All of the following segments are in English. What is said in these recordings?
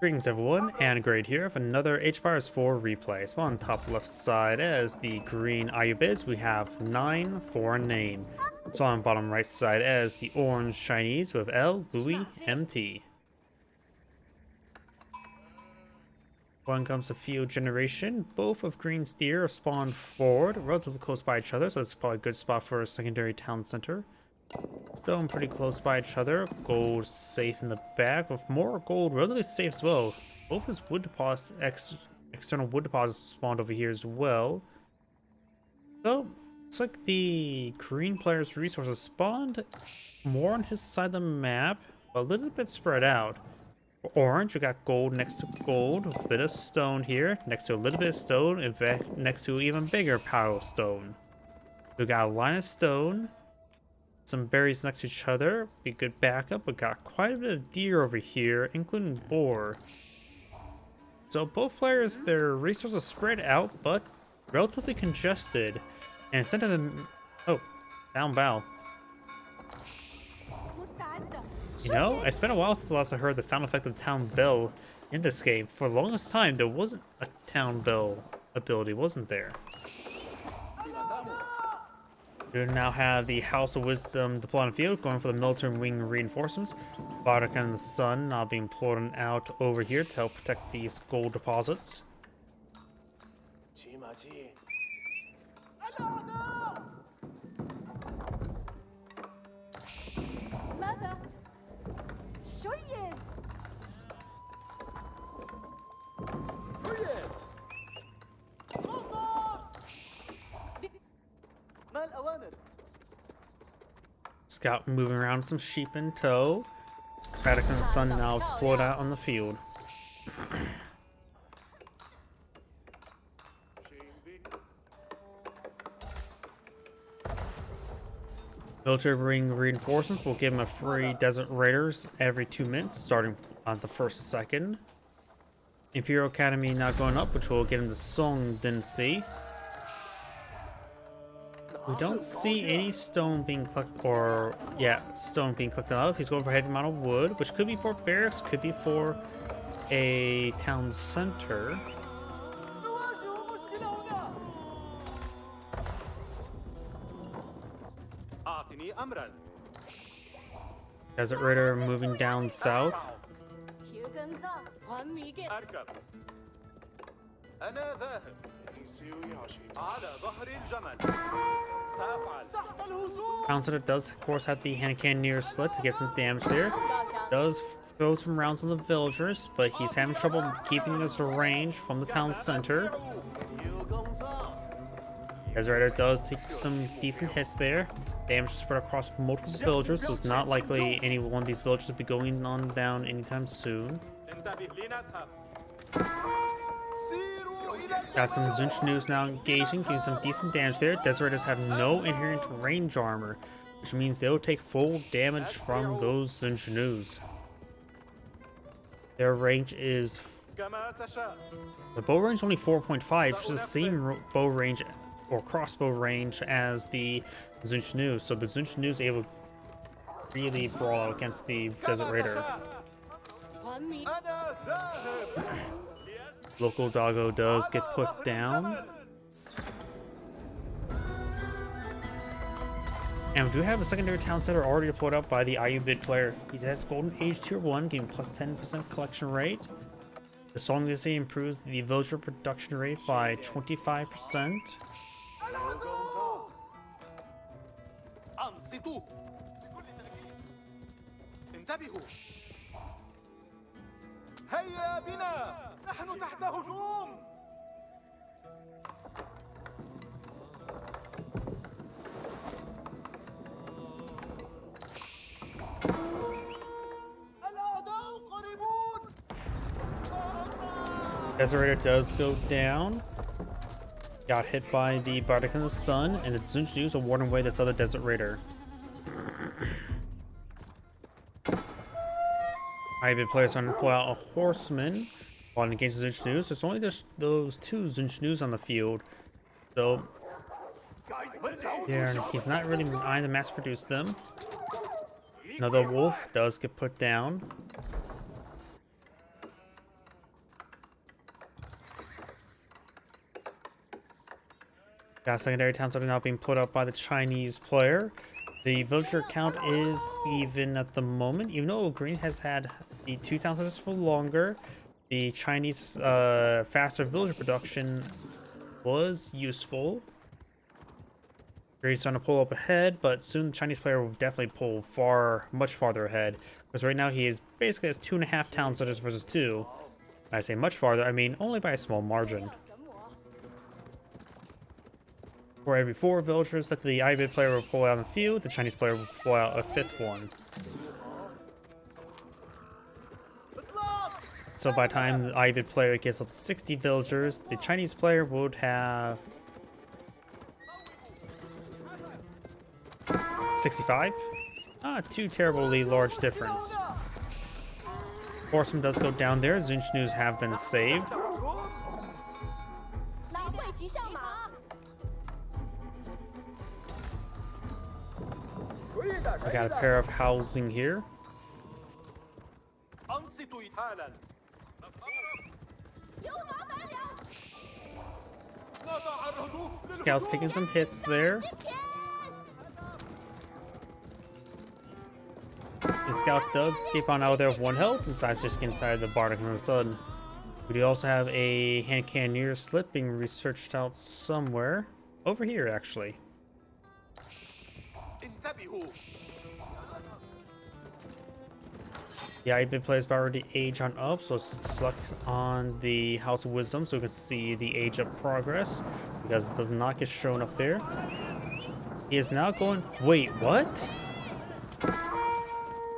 Greetings everyone, and Grade here with another H-Bars 4 replay. So on top left side as the green Ayyubids, we have 9 foreign name. So on bottom right side as the orange Chinese with El.LoueMT. When it comes to field generation, both of green steer are spawned forward, relatively close by each other, so that's probably a good spot for a secondary town center. Stone pretty close by each other. Gold safe in the back with more gold relatively safe as well. Both his wood deposits, external wood deposits spawned over here as well. So looks like the green player's resources spawned more on his side of the map, a little bit spread out. For orange, we got gold next to gold, a bit of stone here, next to a little bit of stone, in fact, next to an even bigger pile of stone. We got a line of stone. Some berries next to each other, be good backup. We got quite a bit of deer over here, including boar. So both players, their resources spread out, but relatively congested. And instead of them, oh, down bow. You know, it's been a while since last I heard the sound effect of the town bell in this game. For the longest time, there wasn't a town bell ability, wasn't there? We now have the House of Wisdom deployed on the field, going for the military wing reinforcements. Bardock and the Sun now being pulled out over here to help protect these gold deposits. Scout moving around with some sheep in tow. Bardock and the Sun now deployed out on the field. Military wing reinforcements will give him a free Desert Raiders every 2 minutes, starting on the 1st, 2nd. Imperial Academy now going up, which will get him the Song Dynasty. We don't see any stone being collected, or stone being collected up. He's going for a heavy amount of wood, which could be for barracks, could be for a town center. Desert Raider moving down south. Town center does, of course, have the hand cannon near slit to get some damage there. Does throw some rounds on the villagers, but he's having trouble keeping his range from the town center. Desert Raider does take some decent hits there. Damage is spread across multiple villagers, so it's not likely any one of these villagers will be going on down anytime soon. Got some Zunchnoos now engaging, getting some decent damage there. Desert Raiders have no inherent range armor, which means they'll take full damage from those Zunchnoos. Their range is... the bow range is only 4.5, which is the same bow range or crossbow range as the Zunchnoos, so the Zunchnoos is able to really brawl out against the Desert Raider. Local doggo does get put down. And we do have a secondary town center already deployed up by the Ayyubid player. He has Golden Age Tier 1, giving plus 10% collection rate. The Song Dynasty improves the villager production rate by 25%. Desert Raider does go down. Got hit by the Bardock and the Sun, and the Zunchnoos are warding away this other Desert Raider. Ayyubid players are going to pull out a Horseman while against the Zunchnoos. There's only just those 2 Zunchnoos on the field, so he's not really eyeing to mass produce them. Another wolf does get put down. That secondary towns are now being put up by the Chinese player. The villager count is even at the moment, even though Green has had the 2 town centers for longer. The Chinese faster villager production was useful. Green's trying to pull up ahead, but soon the Chinese player will definitely pull much farther ahead. Because right now he is basically has 2.5 town centers versus 2. I say much farther, I mean only by a small margin. For every 4 villagers that the Ayyubid player will pull out in the field, the Chinese player will pull out a 5th one. So by the time the Ayyubid player gets up to 60 villagers, the Chinese player would have 65? Not too terribly large difference. Horseman does go down there. Zunchnu's have been saved. I got a pair of housing here. Scout's taking some hits there. The scout does escape on out there with 1 health and decides just get inside the bardic in the sun. We do also have a hand cannoneer slip being researched out somewhere. Over here, actually. The Ayyubid player's already age on up, so select on the House of Wisdom so we can see the age up progress, because it does not get shown up there. He is now going... Wait, what?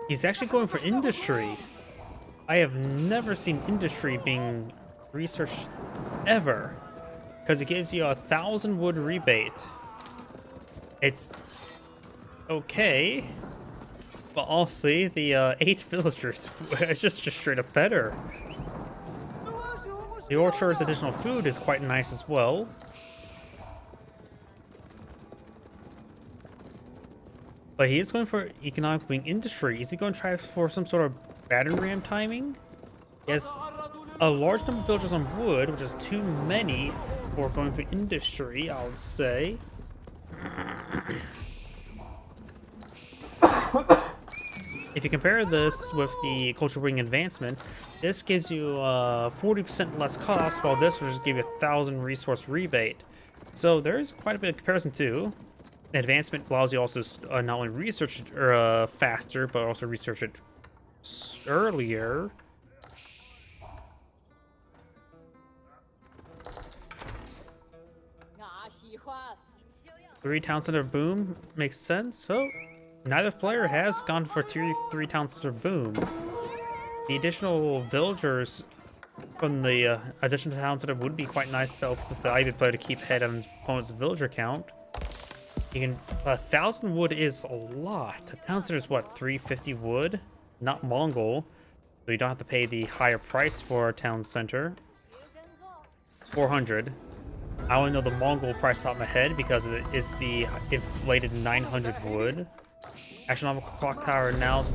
He's actually going for industry. I have never seen industry being researched ever, because it gives you 1,000 wood rebate. It's okay, but honestly, the 8 villagers is just straight up better. The orchard's additional food is quite nice as well. But he is going for economic wing industry. Is he going to try for some sort of battering ram timing? He has a large number of villagers on wood, which is too many for going for industry, I would say. If you compare this with the culture wing advancement, this gives you 40% less cost, while this will just give you 1,000 resource rebate. So there is quite a bit of comparison too. Advancement allows you also not only research it faster, but also research it earlier. Three town center boom makes sense. So neither player has gone for three town center boom. The additional villagers from the additional town center would be quite nice to help with the Ayyubid player to keep ahead on his opponent's villager count. You can 1,000 wood is a lot. A town center is what, 350 wood? Not Mongol, so you don't have to pay the higher price for a town center. 400. I only know the Mongol price off my head because it is the inflated 900 wood. Astronomical clock tower now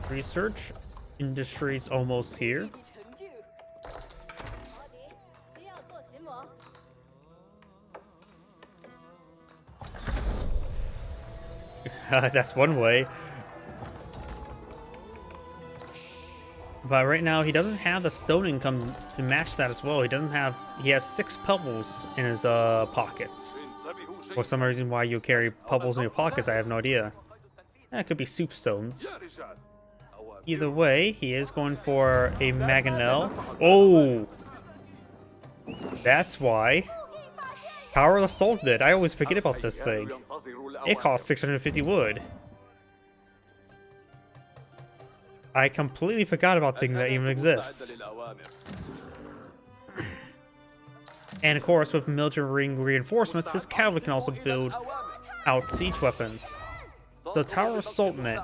research. Industry's almost here. That's one way. But right now he doesn't have the stone income to match that as well. He has 6 pebbles in his pockets. For some reason why you carry pebbles in your pockets, I have no idea. That could be soup stones. Either way, he is going for a mangonel. Oh! That's why. Power assaulted it. I always forget about this thing. It costs 650 wood. I completely forgot about things that even exists. And of course, with military ring reinforcements, his cavalry can also build out siege weapons. So Tower Assaultment,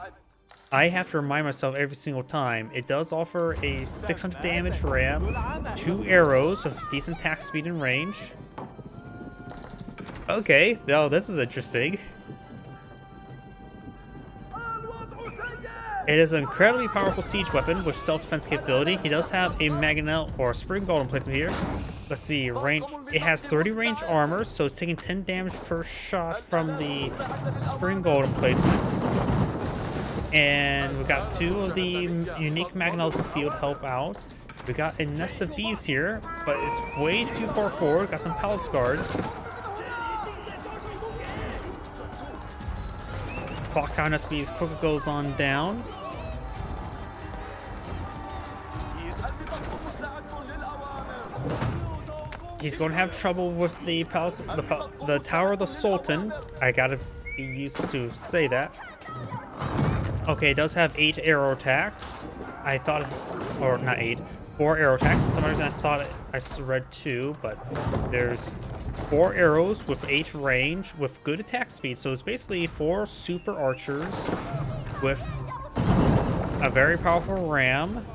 I have to remind myself every single time, it does offer a 600 damage ram, 2 arrows with decent attack speed and range. Okay, well, this is interesting. It is an incredibly powerful siege weapon with self-defense capability. He does have a mangonel or a spring golem placement here. let's see, range. It has 30 range armor, so it's taking 10 damage per shot from the spring gold emplacement. And we got 2 of the unique mangonels in the field help out. We got a nest of bees here, but it's way too far forward. Got some palace guards. Clock tower nest of bees quickly goes on down. He's going to have trouble with the palace, the Tower of the Sultan. I gotta be used to say that. Okay, it does have 8 arrow attacks. I thought, or not 8, 4 arrow attacks. For some reason I thought I read 2, but there's 4 arrows with 8 range with good attack speed. So it's basically 4 super archers with a very powerful ram.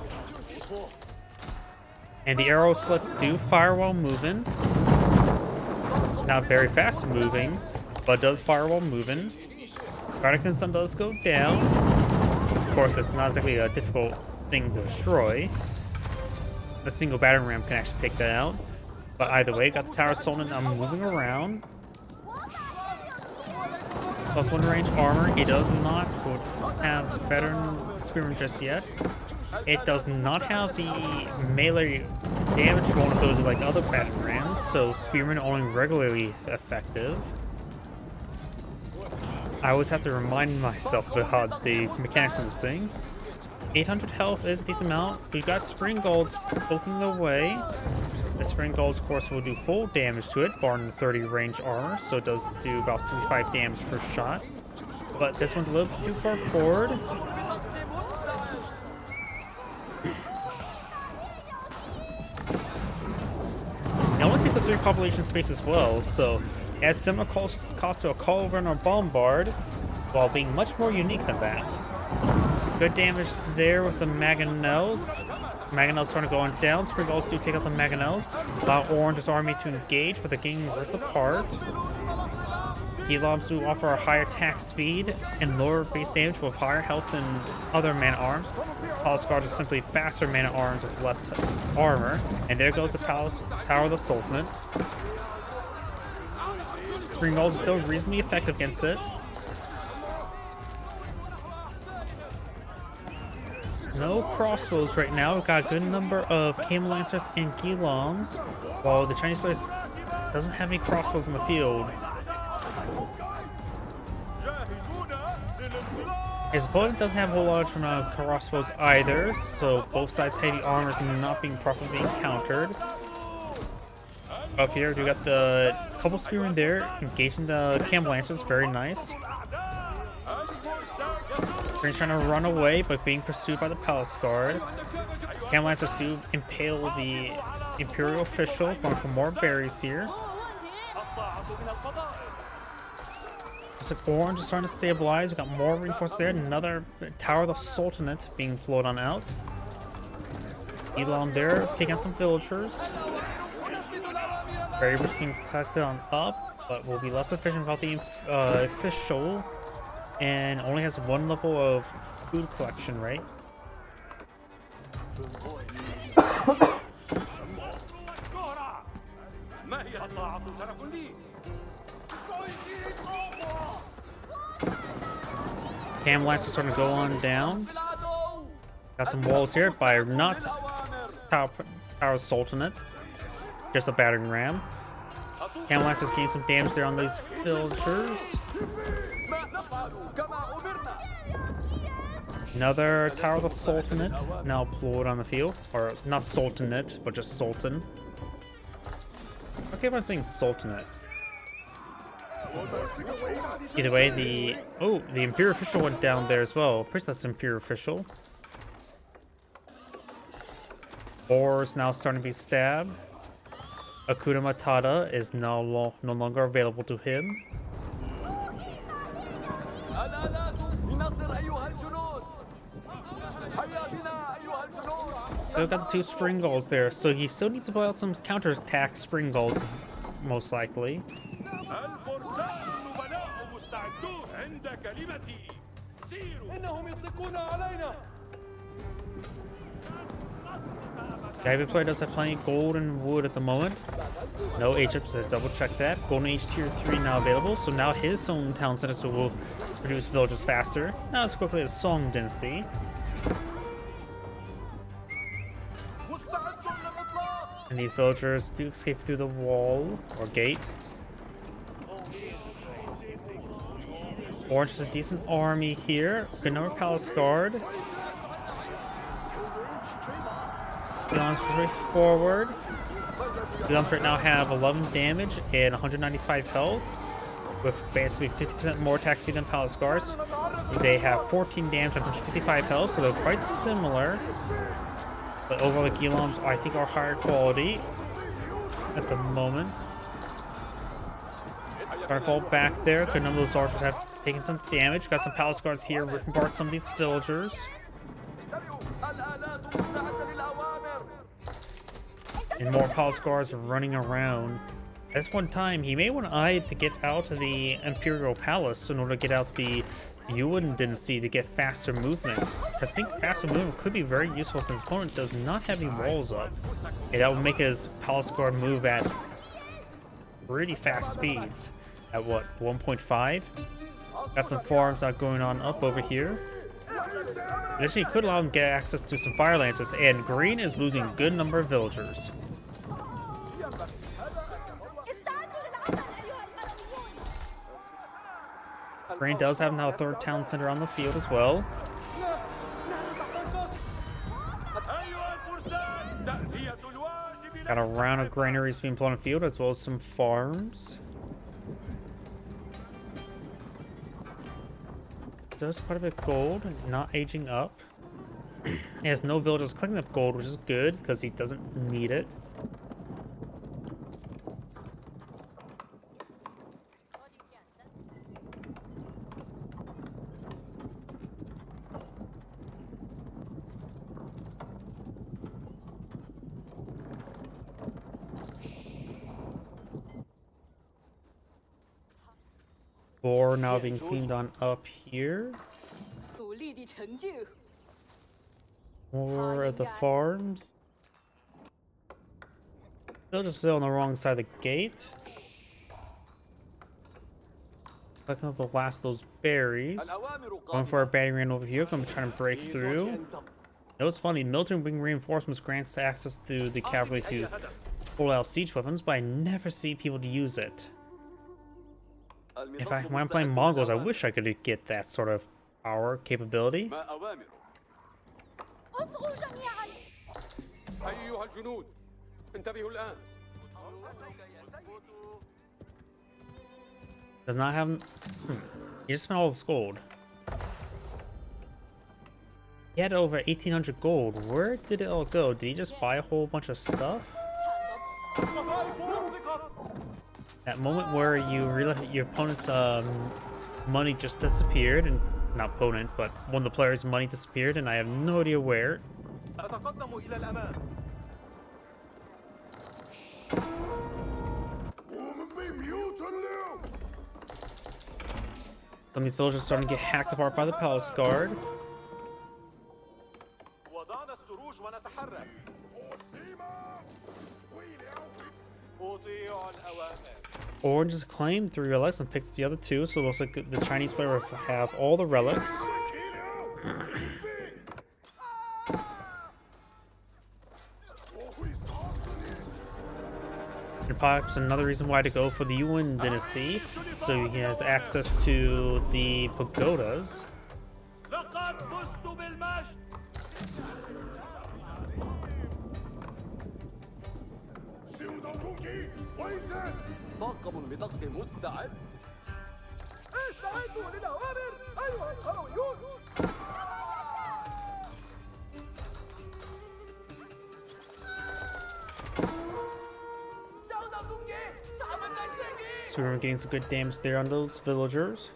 And the arrow slits do fire while moving. Not very fast moving, but does fire while moving. Guardian Sun does go down. Of course, it's not exactly a difficult thing to destroy. A single battering ram can actually take that out. But either way, got the Tower of Solon. I'm moving around. +1 range armor. He does not have veteran spearman just yet. It does not have the melee damage vulnerability like other battering rams, so spearmen are only regularly effective. I always have to remind myself about the mechanics of this thing. 800 health is a decent amount. We've got spring golds poking away. The spring golds, of course, will do full damage to it, barring the 30 range armor, so it does do about 65 damage per shot. But this one's a little too far forward. It only takes up 3 population space as well, so it has similar cost to a Culverin or Bombard, while being much more unique than that. Good damage there with the Mangonels. Mangonels starting to go on down. Spring Golds do take out the Mangonels. Allow Orange's army to engage, but they're getting ripped apart. Heloms do offer a higher attack speed and lower base damage with higher health than other man-at-arms. Palace Guards are simply faster man-at-arms with less armor. And there goes the Palace Tower of the Sultan. Spring Golds are still reasonably effective against it. No crossbows right now. We've got a good number of Camel Lancers and Heloms, while the Chinese player doesn't have any crossbows in the field. His opponent doesn't have a whole lot of crossbows either, so both sides' heavy armor is not being properly countered. Up here, we got the couple spearmen there engaging the Camel Lancers. Very nice. Green's trying to run away, but being pursued by the Palace Guard. Camel Lancers do impale the Imperial official, going for more berries here. Looks like Orange is starting to stabilize. We got more reinforcements there. Another Tower of the Sultanate being flowed on out. Elon there, taking out some villagers. Very much being collected on up, but will be less efficient without the official. And only has 1 level of food collection, right? Cam Lance is starting to go on down. Got some walls here by not Tower Sultanate, just a battering ram. Cam Lance is getting some damage there on these villagers. Another Tower of the Sultanate now deployed on the field. Or not Sultanate, but just Sultan. Okay, I'm saying Sultanate. Either way, the Imperial official went down there as well. Pretty sure that's Imperial official. Boar's now starting to be stabbed. Akuda Matata is no longer available to him. Still got the 2 spring golds there, so he still needs to pull out some counterattack spring golds, most likely. The Ivy player does have plenty of gold and wood at the moment. No H-ups, to double check that. Golden Age tier 3 now available, so now his own town center so will produce villages faster. Not as quickly as Song Dynasty. And these villagers do escape through the wall or gate. Orange has a decent army here. Good number of Palace Guard. Guns very forward. Guns right now have 11 damage and 195 health, with basically 50% more attack speed than Palace Guards. They have 14 damage and 155 health, so they're quite similar. But overall, the Guillaumes, I think, are higher quality at the moment. Trying to fall back there. Good number of those archers have taken some damage. Got some Palace Guards here ripping apart some of these villagers. And more Palace Guards running around. At this one time, he may want Eye to get out of the Imperial Palace in order to get out the Yuan Dynasty to get faster movement. Because I think faster movement could be very useful since his opponent does not have any walls up. And that would make his Palace Guard move at pretty fast speeds. At what, 1.5? Got some farms out going on up over here. Additionally, could allow him to get access to some Fire Lancers, and Green is losing a good number of villagers. Green does have now a third town center on the field as well. Got a round of granaries being put on the field, as well as some farms. Does quite a bit of gold, not aging up. He has no villagers collecting up gold, which is good because he doesn't need it. Boar now being cleaned on up here. More of the farms. They'll just sit on the wrong side of the gate. Collecting up the last of those berries. Going for a battering ram over here. Gonna be trying to break through. It was funny, military wing reinforcements grants access to the cavalry to pull out siege weapons, but I never see people to use it. In fact, when I'm playing Mongols, I wish I could get that sort of power capability. Does not have... He just spent all of his gold. He had over 1,800 gold. Where did it all go? Did he just buy a whole bunch of stuff? That moment where you realize your opponent's money just disappeared, and not opponent, but one of the players' money disappeared, and I have no idea where. Some of these villagers are starting to get hacked apart by the Palace Guard. Orange has claimed 3 relics and picked up the other 2, so it looks like the Chinese player will have all the relics. And perhaps another reason why to go for the Yuan Dynasty, so he has access to the pagodas. So we're getting some good damage there on those villagers.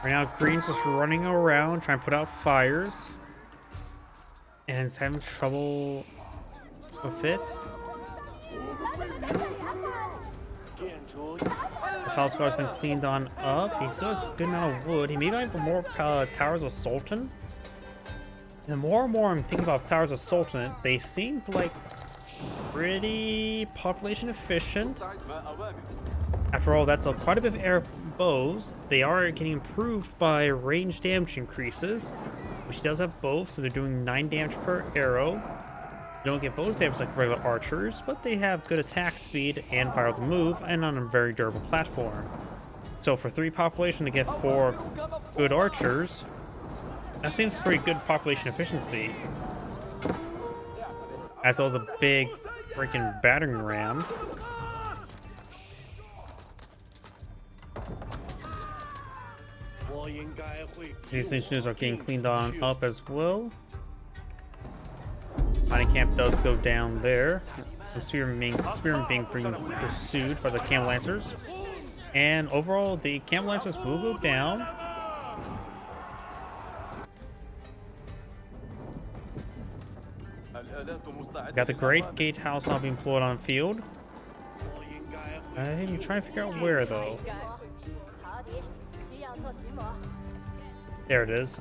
Right now, Green's just running around trying to put out fires, and it's having trouble with it. The palace guard's been cleaned on up. He still has a good amount of wood. He may buy for more towers of Sultan. And the more and more I'm thinking about towers of Sultan, they seem like pretty population efficient. After all, that's quite a bit of air bows. They are getting improved by range damage increases, which does have both, so they're doing 9 damage per arrow. They don't get bows damage like regular archers, but they have good attack speed and fire the move, and on a very durable platform. So for 3 population to get 4 good archers, that seems pretty good population efficiency. As well as a big freaking battering ram. These engineers are getting cleaned on up as well. Mining camp does go down there. Some spearmen being pursued by the camp lancers. And overall, the camp lancers will go down. Got the Great Gatehouse now being pulled on field. I'm trying to figure out where though. There it is.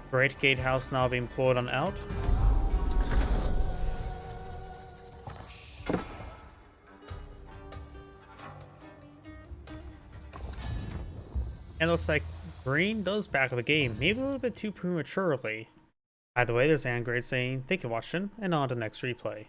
Great Gatehouse now being pulled on out. And looks like green does back of the game, maybe a little bit too prematurely. Either way, there's Angrade saying thank you for watching, and on to the next replay.